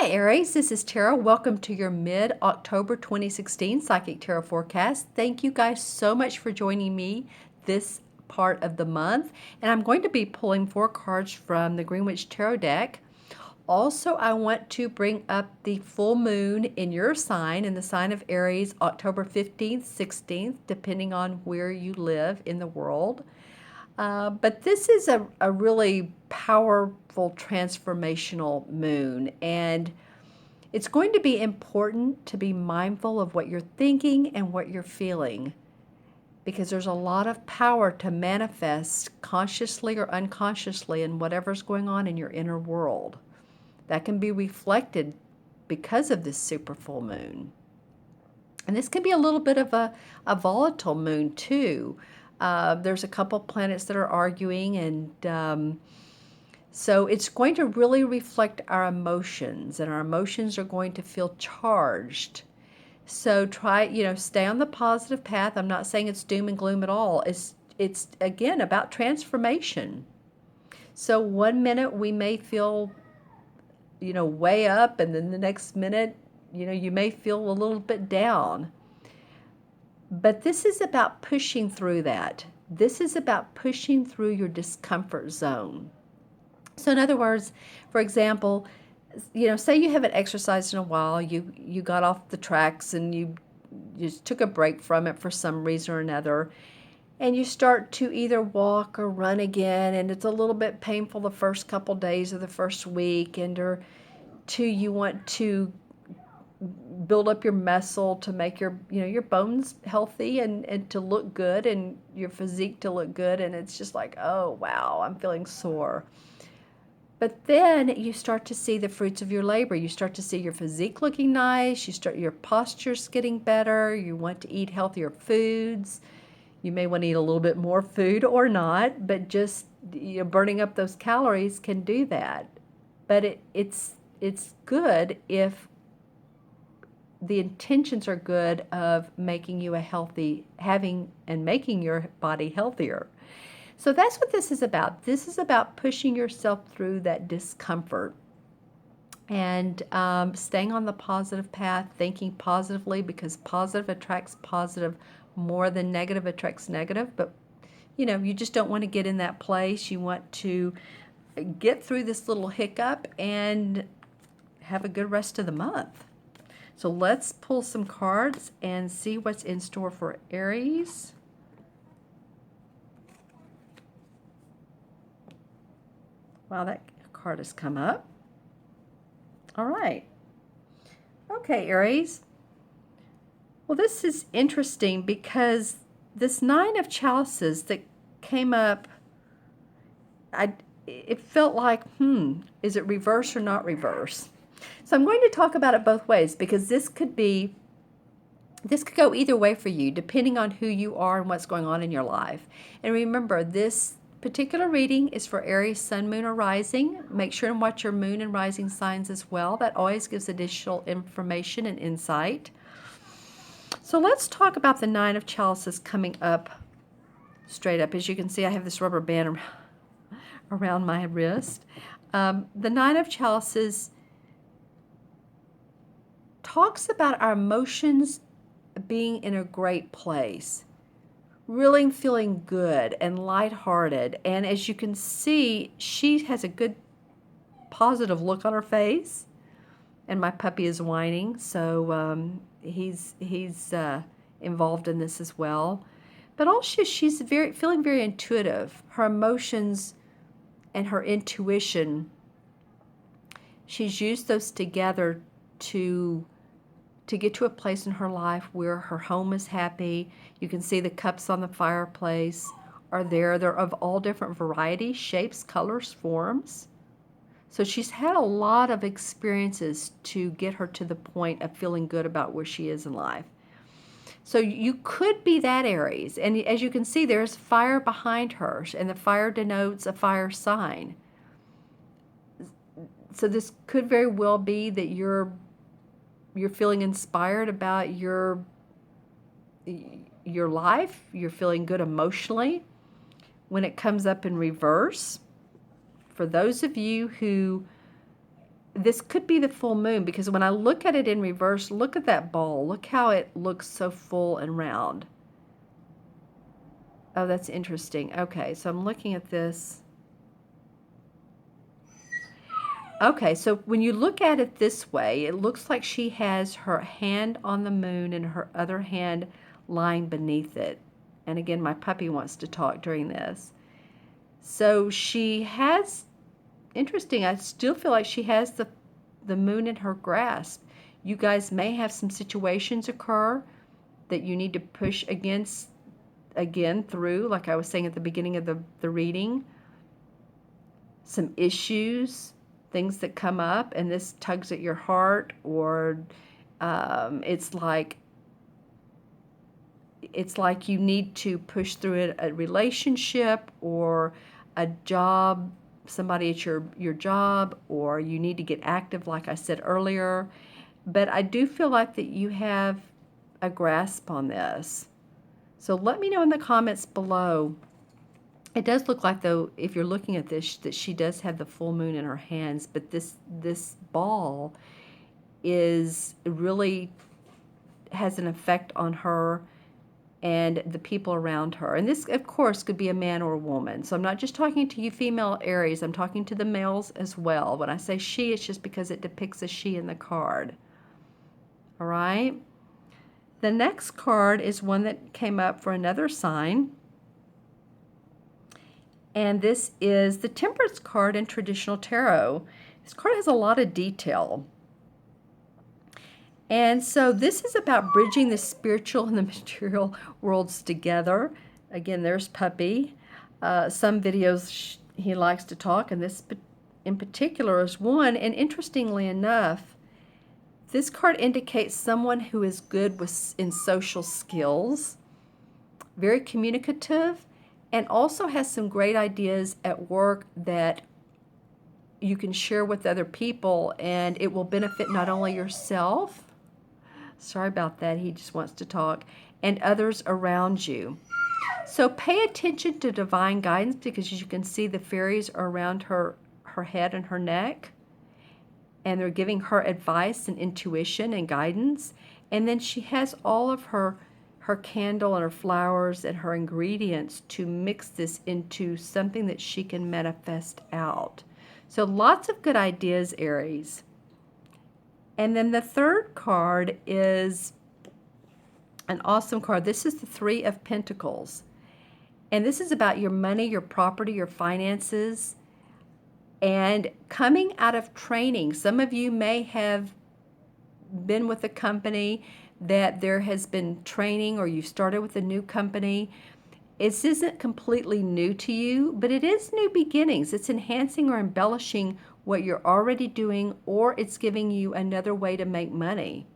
Hi Aries, this is Tara. Welcome to your mid-October 2016 Psychic Tarot Forecast. Thank you guys so much for joining me this part of the month. And I'm going to be pulling 4 cards from the Greenwich Tarot deck. Also, I want to bring up the full moon in your sign, in the sign of Aries, October 15th, 16th, depending on where you live in the world. But this is a really powerful transformational moon, and it's going to be important to be mindful of what you're thinking and what you're feeling, because there's a lot of power to manifest consciously or unconsciously in whatever's going on in your inner world. That can be reflected because of this super full moon. And this can be a little bit of a volatile moon too. There's a couple planets that are arguing, and so it's going to really reflect our emotions, and our emotions are going to feel charged. So try, stay on the positive path. I'm not saying it's doom and gloom at all. It's again about transformation. So one minute we may feel, way up, and then the next minute, you may feel a little bit down. But this is about pushing through that. This is about pushing through your discomfort zone. So in other words, for example, say you haven't exercised in a while, you got off the tracks and you just took a break from it for some reason or another, and you start to either walk or run again, and it's a little bit painful the first couple days or the first week, or two, you want to build up your muscle to make your bones healthy and to look good, and your physique to look good, and it's just like, oh wow, I'm feeling sore. But then you start to see the fruits of your labor. You start to see your physique looking nice, your posture's getting better, you want to eat healthier foods. You may want to eat a little bit more food or not, but just burning up those calories can do that. But it's good if the intentions are good of making you making your body healthier. So that's what this is about. This is about pushing yourself through that discomfort and staying on the positive path, thinking positively, because positive attracts positive more than negative attracts negative. But you just don't want to get in that place. You want to get through this little hiccup and have a good rest of the month. So let's pull some cards and see what's in store for Aries. Wow, that card has come up. All right. Okay, Aries. Well, this is interesting because this 9 of Chalices that came up, it felt like, is it reverse or not reverse? So I'm going to talk about it both ways, because this could go either way for you, depending on who you are and what's going on in your life. And remember, this particular reading is for Aries, Sun, Moon, or Rising. Make sure and watch your Moon and Rising signs as well. That always gives additional information and insight. So let's talk about the 9 of Chalices coming up straight up. As you can see, I have this rubber band around my wrist. The 9 of Chalices talks about our emotions being in a great place, really feeling good and lighthearted. And as you can see, she has a good positive look on her face, and my puppy is whining, so he's involved in this as well. But also she's feeling very intuitive. Her emotions and her intuition, she's used those together to get to a place in her life where her home is happy. You can see the cups on the fireplace are there. They're of all different varieties, shapes, colors, forms. So she's had a lot of experiences to get her to the point of feeling good about where she is in life. So you could be that Aries. And as you can see, there's fire behind her, and the fire denotes a fire sign. So this could very well be that you're feeling inspired about your life. You're feeling good emotionally. When it comes up in reverse, for those of you who this could be the full moon, because when I look at it in reverse, look at that ball. Look how it looks so full and round. Oh, that's interesting. Okay, so I'm looking at this. Okay, so when you look at it this way, it looks like she has her hand on the moon and her other hand lying beneath it. And again, my puppy wants to talk during this. So she has, interesting, I still feel like she has the moon in her grasp. You guys may have some situations occur that you need to push again through, like I was saying at the beginning of the reading. Some issues, things that come up, and this tugs at your heart, or it's like you need to push through a relationship or a job, somebody at your job, or you need to get active, like I said earlier. But I do feel like that you have a grasp on this. So let me know in the comments below. It does look like, though, if you're looking at this, that she does have the full moon in her hands, but this ball is really has an effect on her and the people around her. And this, of course, could be a man or a woman. So I'm not just talking to you female Aries, I'm talking to the males as well. When I say she, it's just because it depicts a she in the card. All right? The next card is one that came up for another sign. And this is the Temperance card in traditional tarot. This card has a lot of detail. And so this is about bridging the spiritual and the material worlds together. Again, there's Puppy. Some videos he likes to talk, and this in particular is one. And interestingly enough, this card indicates someone who is good in social skills, very communicative, and also has some great ideas at work that you can share with other people, and it will benefit not only yourself, sorry about that, he just wants to talk, and others around you. So pay attention to divine guidance, because as you can see, the fairies are around her head and her neck, and they're giving her advice and intuition and guidance. And then she has all of her candle and her flowers and her ingredients to mix this into something that she can manifest out. So lots of good ideas, Aries. And then the third card is an awesome card. This is the Three of Pentacles. And this is about your money, your property, your finances, and coming out of training. Some of you may have been with a company that there has been training, or you started with a new company. This isn't completely new to you, but it is new beginnings. It's enhancing or embellishing what you're already doing, or it's giving you another way to make money.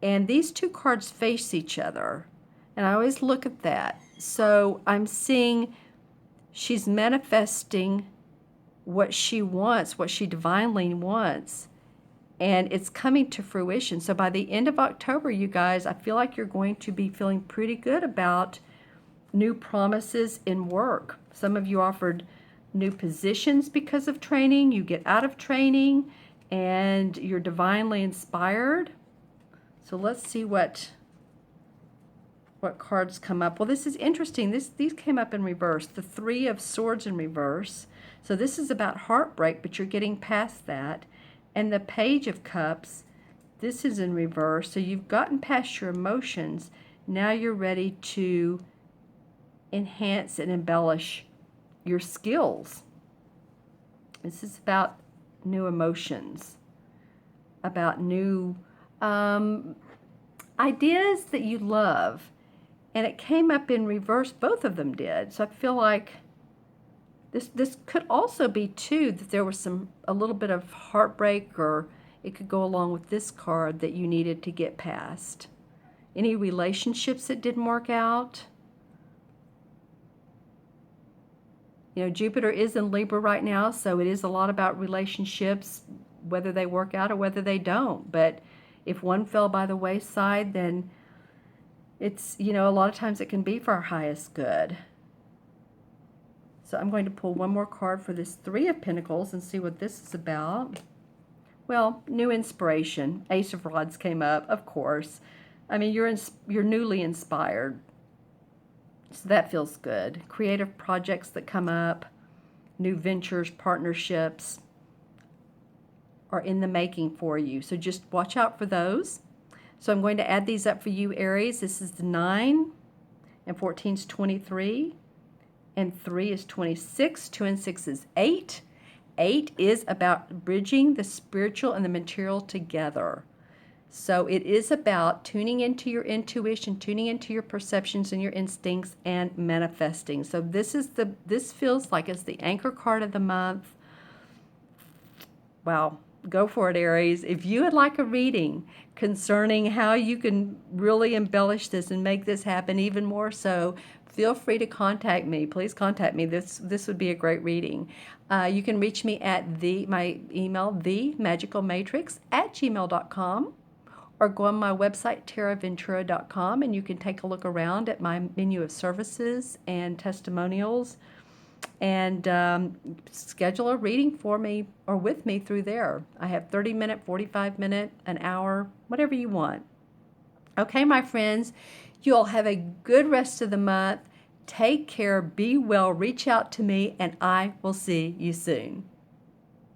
And these two cards face each other, and I always look at that. So I'm seeing she's manifesting what she wants, what she divinely wants, and it's coming to fruition. So by the end of October, you guys, I feel like you're going to be feeling pretty good about new promises in work. Some of you offered new positions because of training. You get out of training and you're divinely inspired. So let's see what cards come up. Well, this is interesting. These came up in reverse. The Three of Swords in reverse. So this is about heartbreak, but you're getting past that. And the Page of Cups, this is in reverse. So you've gotten past your emotions. Now you're ready to enhance and embellish your skills. This is about new emotions, about new ideas that you love. And it came up in reverse, both of them did. So I feel like this could also be, too, that there was a little bit of heartbreak, or it could go along with this card that you needed to get past. Any relationships that didn't work out. You know, Jupiter is in Libra right now, so it is a lot about relationships, whether they work out or whether they don't. But if one fell by the wayside, then it's, you know, a lot of times it can be for our highest good. So So I'm going to pull one more card for this Three of Pentacles and see what this is about. Well, new inspiration. Ace of Rods came up, of course. I mean, you're newly inspired. So that feels good. Creative projects that come up, new ventures, partnerships are in the making for you. So just watch out for those. So I'm going to add these up for you, Aries. This is the 9, and 14 is 23, and 3 is 26, 2 and 6 is 8. 8 is about bridging the spiritual and the material together. So it is about tuning into your intuition, tuning into your perceptions and your instincts, and manifesting. So this feels like it's the anchor card of the month. Wow, go for it, Aries. If you would like a reading concerning how you can really embellish this and make this happen even more so, feel free to contact me. Please contact me. This would be a great reading. You can reach me at my email, themagicalmatrix@gmail.com, or go on my website, taraventura.com, and you can take a look around at my menu of services and testimonials, and schedule a reading for me or with me through there. I have 30-minute, 45-minute, an hour, whatever you want. Okay, my friends, you all have a good rest of the month. Take care, be well, reach out to me, and I will see you soon.